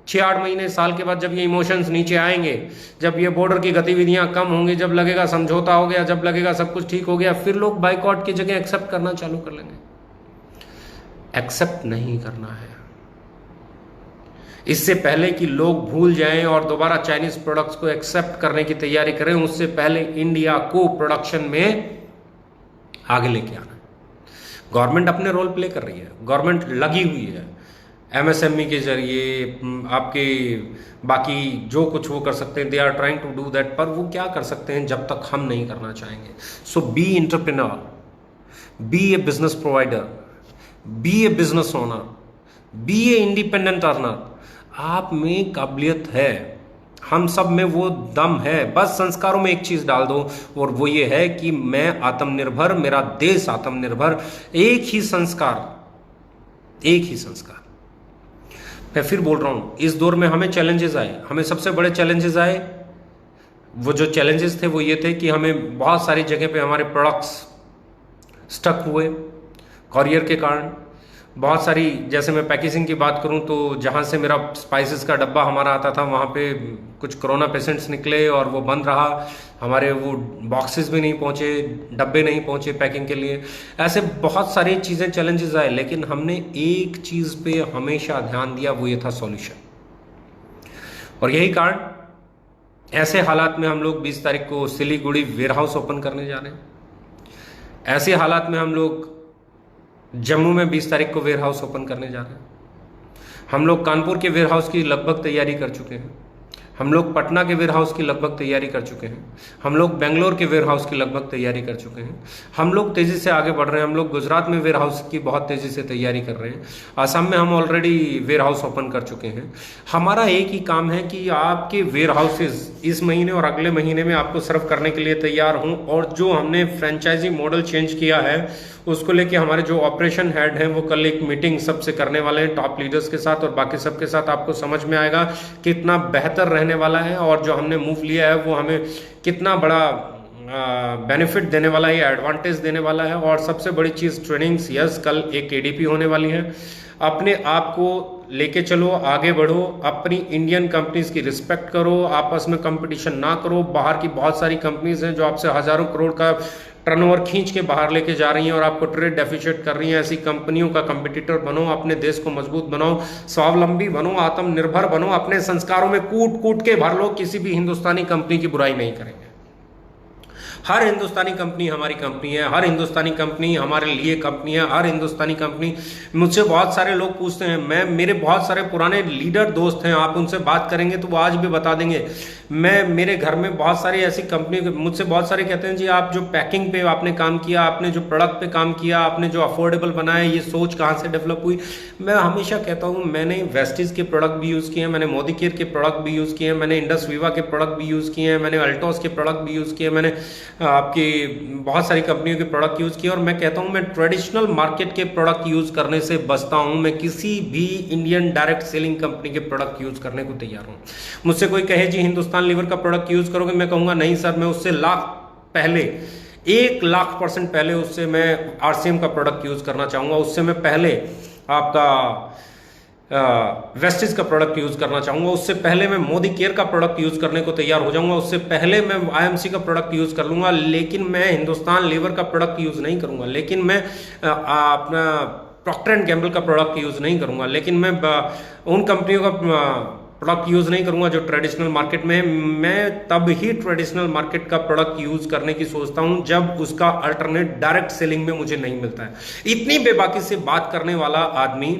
6-8 महीने साल के बाद जब ये इमोशंस नीचे आएंगे, जब ये बॉर्डर की गतिविधियां कम होंगी, जब लगेगा समझौता हो गया, जब लगेगा सब कुछ ठीक हो गया, फिर लोग बाइकआउट की जगह एक्सेप्ट करना चालू कर लेंगे। एक्सेप्ट नहीं करना है। इससे पहले कि लोग भूल जाएं और दोबारा चाइनीज प्रोडक्ट्स को एक्सेप्ट करने की तैयारी करें, उससे पहले इंडिया को प्रोडक्शन में आगे लेके आना। गवर्नमेंट अपने रोल प्ले कर रही है, गवर्नमेंट लगी हुई है एमएसएमई के जरिए, आपके बाकी जो कुछ वो कर सकते हैं, they are trying to do that, पर वो क्या कर सकते हैं जब तक हम नहीं करना चाहेंगे। So be entrepreneur, be a business provider, be a business owner, be a independent earner. आप में काबिलियत है, हम सब में वो दम है, बस संस्कारों में एक चीज डाल दो और वो ये है कि मैं आत्मनिर्भर, मेरा देश आत्मनिर्भर। एक ही संस्कार, एक ही संस्कार। मैं फिर बोल रहा हूं, इस दौर में हमें चैलेंजेस आए, हमें सबसे बड़े चैलेंजेस आए। वो जो चैलेंजेस थे वो ये थे कि हमें बहुत सारी जगह पे हमारे प्रोडक्ट्स स्टक हुए कॉरियर के कारण। बहुत सारी, जैसे मैं पैकेजिंग की बात करूं तो जहां से मेरा स्पाइसेस का डब्बा हमारा आता था, वहां पे कुछ कोरोना पेशेंट्स निकले और वो बंद रहा, हमारे वो बॉक्सेस भी नहीं पहुंचे, डब्बे नहीं पहुंचे पैकिंग के लिए। ऐसे बहुत सारी चीज़ें, चैलेंजेस आए, लेकिन हमने एक चीज़ पे हमेशा ध्यान दिया, वो ये था सॉल्यूशन। और यही कारण ऐसे हालात में हम लोग 20 तारीख को सिलीगुड़ी वेयरहाउस ओपन करने जा रहे हैं। ऐसे हालात में हम लोग जम्मू में 20 तारीख को वेयरहाउस ओपन करने जा रहे हैं। हम लोग कानपुर के वेयरहाउस की लगभग तैयारी कर चुके हैं। हम लोग पटना के वेयरहाउस की लगभग तैयारी कर चुके हैं। हम लोग बेंगलोर के वेयरहाउस की लगभग तैयारी कर चुके हैं। हम लोग तेज़ी से आगे बढ़ रहे हैं। हम लोग गुजरात में वेयरहाउस की बहुत तेज़ी से तैयारी कर रहे हैं। आसाम में हम ऑलरेडी वेयरहाउस ओपन कर चुके हैं। हमारा एक ही काम है कि आपके वेयरहाउसेज इस महीने और अगले महीने में आपको सर्व करने के लिए तैयार हों। और जो हमने फ्रेंचाइजी मॉडल चेंज किया है उसको लेके हमारे जो ऑपरेशन हेड हैं वो कल एक मीटिंग सबसे करने वाले हैं, टॉप लीडर्स के साथ और बाकी सबके साथ। आपको समझ में आएगा कितना बेहतर रहने वाला है और जो हमने मूव लिया है वो हमें कितना बड़ा बेनिफिट देने वाला है, एडवांटेज देने वाला है। और सबसे बड़ी चीज़ ट्रेनिंग्स, यस कल एक एडीपी होने वाली है। अपने आप को लेके चलो, आगे बढ़ो, अपनी इंडियन कंपनीज की रिस्पेक्ट करो, आपस में कंपटीशन ना करो। बाहर की बहुत सारी कंपनीज हैं जो आपसे हजारों करोड़ का टर्नओवर खींच के बाहर लेके जा रही हैं और आपको ट्रेड डेफिसिट कर रही हैं। ऐसी कंपनियों का कंपटीटर बनो, अपने देश को मजबूत बनाओ, स्वावलंबी बनो, आत्मनिर्भर बनो, अपने संस्कारों में कूट कूट के भर लो। किसी भी हिंदुस्तानी कंपनी की बुराई नहीं करेंगे। हर हिंदुस्तानी कंपनी हमारी कंपनी है, हर हिंदुस्तानी कंपनी हमारे लिए कंपनी है, हर हिंदुस्तानी कंपनी। मुझसे बहुत सारे लोग पूछते हैं, मेरे बहुत सारे पुराने लीडर दोस्त हैं, आप उनसे बात करेंगे तो वो आज भी बता देंगे। मेरे घर में बहुत सारी ऐसी कंपनी, मुझसे बहुत सारे कहते हैं जी आप जो पैकिंग पे आपने काम किया, आपने जो प्रोडक्ट पे काम किया, आपने जो अफोर्डेबल बनाया, ये सोच कहाँ से डेवलप हुई। मैं हमेशा कहता हूँ मैंने वेस्टीज के प्रोडक्ट भी यूज़ किए हैं, मैंने मोदी केयर के प्रोडक्ट भी यूज़ किए हैं, मैंने इंडस वीवा के प्रोडक्ट भी यूज़ किए हैं, मैंने अल्टोस के प्रोडक्ट भी यूज़ किए हैं, मैंने आपकी बहुत सारी कंपनियों के प्रोडक्ट यूज़ किए। और मैं कहता हूँ मैं ट्रेडिशनल मार्केट के प्रोडक्ट यूज़ करने से बचता हूँ। मैं किसी भी इंडियन डायरेक्ट सेलिंग कंपनी के प्रोडक्ट यूज़ करने को तैयार हूँ। मुझसे कोई कहे जी हिंदुस्तान लीवर का प्रोडक्ट यूज़ करोगे, मैं कहूँगा नहीं सर, मैं उससे पहले 1,00,000% पहले उससे मैं आरसीएम का प्रोडक्ट यूज़ करना चाहूँगा। उससे मैं पहले आपका वेस्टिज का प्रोडक्ट यूज़ करना चाहूँगा। उससे पहले मैं मोदी केयर का प्रोडक्ट यूज़ करने को तैयार हो जाऊँगा। उससे पहले मैं आईएमसी का प्रोडक्ट यूज़ कर लूँगा। लेकिन मैं हिंदुस्तान लीवर का प्रोडक्ट यूज़ नहीं करूँगा। लेकिन मैं अपना प्रॉक्टर एंड गैम्बल का प्रोडक्ट यूज़ नहीं करूँगा। लेकिन मैं उन कंपनियों का प्रोडक्ट यूज़ नहीं करूँगा जो ट्रेडिशनल मार्केट में है। मैं तब ही ट्रेडिशनल मार्केट का प्रोडक्ट यूज़ करने की सोचता हूँ जब उसका अल्टरनेट डायरेक्ट सेलिंग में मुझे नहीं मिलता है। इतनी बेबाकी से बात करने वाला आदमी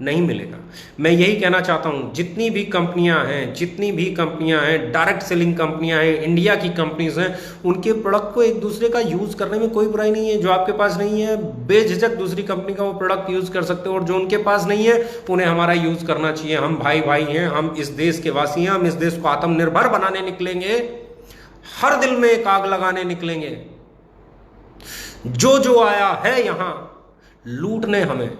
नहीं मिलेगा। मैं यही कहना चाहता हूं, जितनी भी कंपनियां हैं डायरेक्ट सेलिंग कंपनियां हैं, इंडिया की कंपनीज हैं, उनके प्रोडक्ट को एक दूसरे का यूज करने में कोई बुराई नहीं है। जो आपके पास नहीं है बेझिझक दूसरी कंपनी का वो प्रोडक्ट यूज कर सकते हो, और जो उनके पास नहीं है उन्हें हमारा यूज करना चाहिए। हम भाई भाई हैं, हम इस देश के वासी हैं, हम इस देश को आत्मनिर्भर बनाने निकलेंगे, हर दिल में एक आग लगाने निकलेंगे। जो जो आया है यहां लूटने हमें,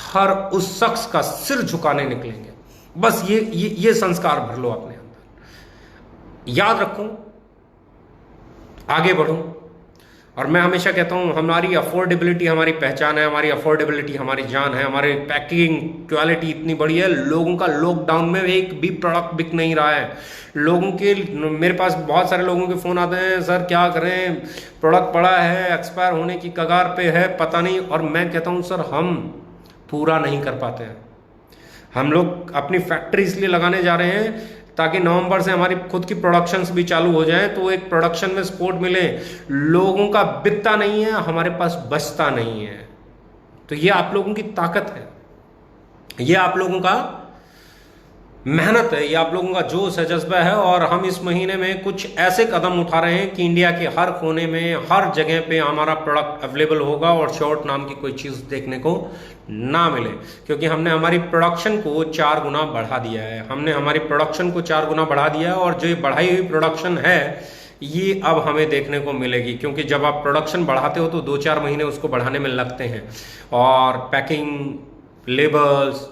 हर उस शख्स का सिर झुकाने निकलेंगे। बस ये संस्कार भर लो अपने अंदर। याद रखो, आगे बढ़ो। और मैं हमेशा कहता हूं हमारी अफोर्डेबिलिटी हमारी पहचान है, हमारी अफोर्डेबिलिटी हमारी जान है। हमारी पैकिंग क्वालिटी इतनी बड़ी है, लोगों का लॉकडाउन में एक भी प्रोडक्ट बिक नहीं रहा है। लोगों के, मेरे पास बहुत सारे लोगों के फ़ोन आते हैं, सर क्या करें, प्रोडक्ट पड़ा है, एक्सपायर होने की कगार पे है, पता नहीं। और मैं कहता हूं सर हम पूरा नहीं कर पाते हैं। हम लोग अपनी फैक्ट्री इसलिए लगाने जा रहे हैं ताकि नवंबर से हमारी खुद की प्रोडक्शंस भी चालू हो जाए, तो एक प्रोडक्शन में सपोर्ट मिले। लोगों का बिकता नहीं है, हमारे पास बचता नहीं है। तो ये आप लोगों की ताकत है, ये आप लोगों का मेहनत है, ये आप लोगों का जोश है, जज्बा है। और हम इस महीने में कुछ ऐसे कदम उठा रहे हैं कि इंडिया के हर कोने में, हर जगह पे हमारा प्रोडक्ट अवेलेबल होगा और शॉर्ट नाम की कोई चीज़ देखने को ना मिले। क्योंकि हमने हमारी प्रोडक्शन को 4 गुना बढ़ा दिया है, हमने हमारी प्रोडक्शन को 4 गुना बढ़ा दिया है। और जो ये बढ़ाई हुई प्रोडक्शन है ये अब हमें देखने को मिलेगी, क्योंकि जब आप प्रोडक्शन बढ़ाते हो तो 2-4 महीने उसको बढ़ाने में लगते हैं। और पैकिंग, लेबल्स,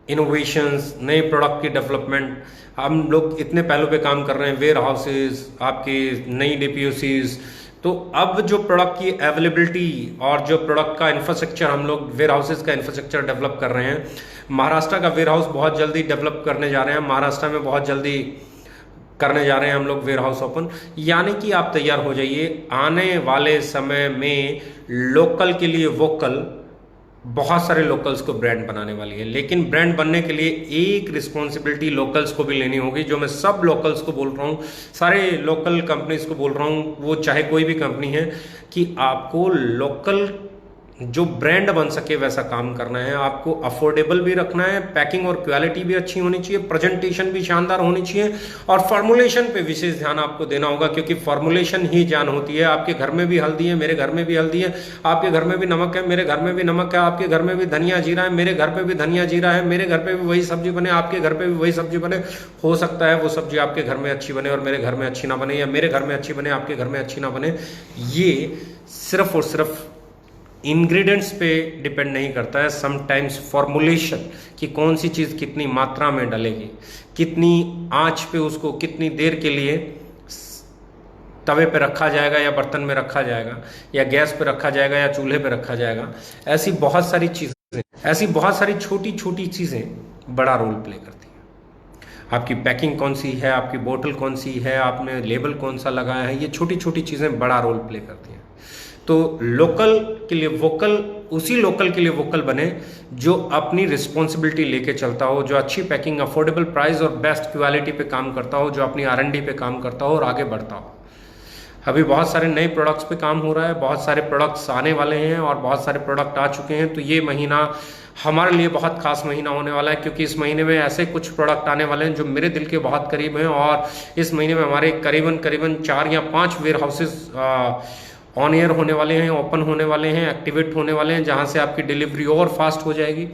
इनोवेशंस, नए प्रोडक्ट की डेवलपमेंट, हम लोग इतने पहलू पे काम कर रहे हैं। वेयर हाउसेज, आपकी नई DPOCs, तो अब जो प्रोडक्ट की अवेलेबिलिटी और जो प्रोडक्ट का इंफ्रास्ट्रक्चर, हम लोग वेयर हाउसेज का इंफ्रास्ट्रक्चर डेवलप कर रहे हैं। महाराष्ट्र का वेयर हाउस बहुत जल्दी डेवलप करने जा रहे हैं, महाराष्ट्र में बहुत जल्दी करने जा रहे हैं हम लोग वेयर हाउस ओपन। यानी कि आप तैयार हो जाइए, आने वाले समय में लोकल के लिए वोकल, बहुत सारे लोकल्स को ब्रांड बनाने वाली है। लेकिन ब्रांड बनने के लिए एक रिस्पॉन्सिबिलिटी लोकल्स को भी लेनी होगी, जो मैं सब लोकल्स को बोल रहा हूँ, सारे लोकल कंपनीज को बोल रहा हूँ, वो चाहे कोई भी कंपनी है, कि आपको लोकल जो ब्रांड बन सके वैसा काम करना है। आपको अफोर्डेबल भी रखना है, पैकिंग और क्वालिटी भी अच्छी होनी चाहिए, प्रेजेंटेशन भी शानदार होनी चाहिए, और फॉर्मुलेशन पे विशेष ध्यान आपको देना होगा, क्योंकि फॉर्मुलेशन ही जान होती है। आपके घर में भी हल्दी है, मेरे घर में भी हल्दी है, आपके घर में भी नमक है, मेरे घर में भी नमक है, आपके घर में भी धनिया जीरा है, मेरे घर पे भी धनिया जीरा है, मेरे घर पे भी वही सब्जी बने, आपके घर पे भी वही सब्जी बने। हो सकता है वो सब्जी आपके घर में अच्छी बने और मेरे घर में अच्छी ना बने, या मेरे घर में अच्छी बने आपके घर में अच्छी ना बने। ये सिर्फ और सिर्फ इंग्रेडिएंट्स पे डिपेंड नहीं करता है, समटाइम्स फॉर्मुलेशन, कि कौन सी चीज़ कितनी मात्रा में डलेगी, कितनी आंच पे उसको कितनी देर के लिए तवे पे रखा जाएगा या बर्तन में रखा जाएगा या गैस पे रखा जाएगा या चूल्हे पे रखा जाएगा। ऐसी बहुत सारी चीज़ें, ऐसी बहुत सारी छोटी छोटी चीज़ें बड़ा रोल प्ले करती हैं। आपकी पैकिंग कौन सी है, आपकी बोतल कौन सी है, आपने लेबल कौन सा लगाया है, ये छोटी छोटी चीज़ें बड़ा रोल प्ले करती हैं। तो लोकल के लिए वोकल, उसी लोकल के लिए वोकल बने जो अपनी रिस्पॉन्सिबिलिटी लेके चलता हो, जो अच्छी पैकिंग, अफोर्डेबल प्राइस और बेस्ट क्वालिटी पे काम करता हो, जो अपनी R&D पे काम करता हो और आगे बढ़ता हो। अभी बहुत सारे नए प्रोडक्ट्स पे काम हो रहा है, बहुत सारे प्रोडक्ट्स आने वाले हैं और बहुत सारे प्रोडक्ट आ चुके हैं। तो ये महीना हमारे लिए बहुत खास महीना होने वाला है, क्योंकि इस महीने में ऐसे कुछ प्रोडक्ट आने वाले हैं जो मेरे दिल के बहुत करीब हैं। और इस महीने में हमारे करीबन 4 या 5 वेयर हाउसेज ऑन एयर होने वाले हैं, ओपन होने वाले हैं, एक्टिवेट होने वाले हैं, जहां से आपकी डिलीवरी और फास्ट हो जाएगी।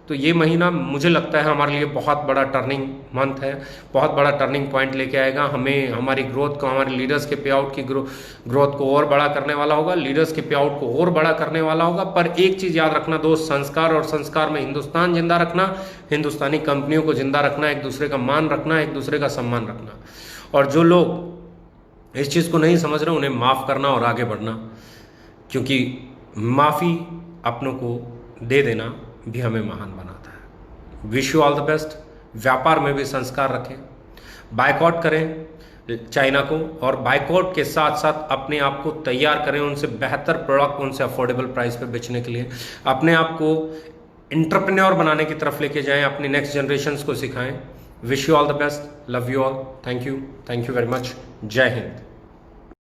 तो ये महीना मुझे लगता है हमारे लिए बहुत बड़ा टर्निंग मंथ है, बहुत बड़ा टर्निंग पॉइंट लेके आएगा। हमें हमारी ग्रोथ को, हमारे लीडर्स के पे आउट की ग्रोथ को और बड़ा करने वाला होगा, लीडर्स के पे आउट को और बड़ा करने वाला होगा। पर एक चीज़ याद रखना दोस्त, संस्कार, और संस्कार में हिंदुस्तान जिंदा रखना, हिंदुस्तानी कंपनियों को जिंदा रखना, एक दूसरे का मान रखना, एक दूसरे का सम्मान रखना। और जो लोग इस चीज़ को नहीं समझ रहे उन्हें माफ़ करना और आगे बढ़ना, क्योंकि माफ़ी अपनों को दे देना भी हमें महान बनाता है। Wish you all the best. व्यापार में भी संस्कार रखें, बायकॉट करें चाइना को, और बायकॉट के साथ साथ अपने आप को तैयार करें उनसे बेहतर प्रोडक्ट, उनसे अफोर्डेबल प्राइस पे बेचने के लिए। अपने आप को एंटरप्रेन्योर बनाने की तरफ लेके जाएं, अपनी नेक्स्ट जनरेशन्स को सिखाएं। Wish you all the best, love you all, thank you very much, जय हिंद।